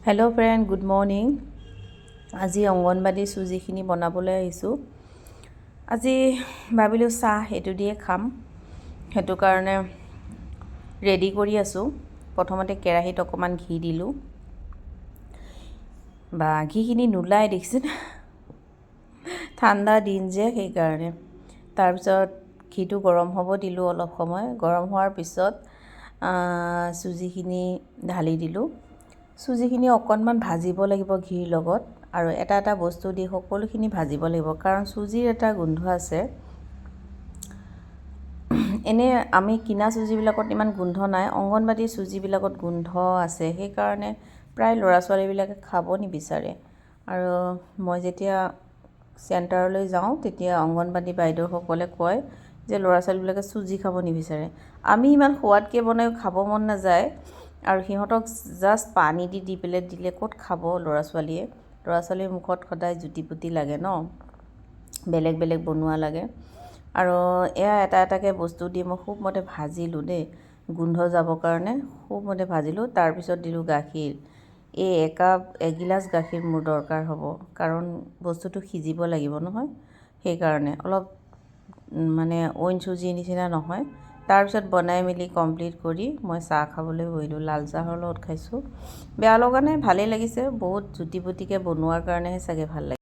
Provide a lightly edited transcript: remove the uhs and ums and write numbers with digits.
Hello' friend, good morning. আজি অংগনবাদী চুজিখিনি বনাবলৈ আহিছোঁ। আজি ভাবিলোঁ চাহ এইটো দিয়ে খাম, সেইটো কাৰণে ৰেডি কৰি আছোঁ। প্ৰথমতে কেৰাহীত অকণমান ঘি দিলোঁ, বা ঘিখিনি নোলাই দেখিছে, ঠাণ্ডা দিন যে সেইকাৰণে। তাৰপিছত ঘিটো গৰম হ'ব দিলোঁ অলপ সময়। গৰম হোৱাৰ পিছত চুজিখিনি ঢালি দিলোঁ। চুজিখিনি অকণমান ভাজিব লাগিব ঘিৰ লগত, আৰু এটা এটা বস্তু দি সকলোখিনি ভাজিব লাগিব, কাৰণ চুজিৰ এটা গোন্ধ আছে। এনেই আমি কিনা চুজিবিলাকত ইমান গোন্ধ নাই, অংগনবাদী চুজিবিলাকত গোন্ধ আছে। সেইকাৰণে প্ৰায় ল'ৰা ছোৱালীবিলাকে খাব নিবিচাৰে। আৰু মই যেতিয়া চেণ্টাৰলৈ যাওঁ তেতিয়া অংগনবাদী বাইদেউসকলে কয় যে ল'ৰা ছোৱালীবিলাকে চুজি খাব নিবিচাৰে। আমি ইমান সোৱাদকৈ বনায়ো খাব মন নাযায়, আৰু সিহঁতক জাষ্ট পানী দি পেলাই দিলে ক'ত খাব ল'ৰা ছোৱালীয়ে। ল'ৰা ছোৱালীৰ মুখত সদায় জুতি পুতি লাগে ন, বেলেগ বেলেগ বনোৱা লাগে। আৰু এয়া এটা এটাকৈ বস্তু দি মই খুব মতে ভাজিলোঁ দেই, গোন্ধ যাবৰ কাৰণে খুব মতে ভাজিলোঁ। তাৰপিছত দিলোঁ গাখীৰ। এই এগিলাচ গাখীৰ মোৰ দৰকাৰ হ'ব, কাৰণ বস্তুটো সিজিব লাগিব নহয়, সেইকাৰণে অলপ মানে অইন চুজিৰ নিচিনা নহয়। তাৰপিছত বনাই মেলি কমপ্লিট কৰি মই চাহ খাবলৈ বহিলোঁ। লাল চাহৰ লগত খাইছোঁ। বেয়া লগা নাই, ভালেই লাগিছে। বহুত জুতি পুতিকৈ বনোৱাৰ কাৰণেহে চাগে ভাল লাগে।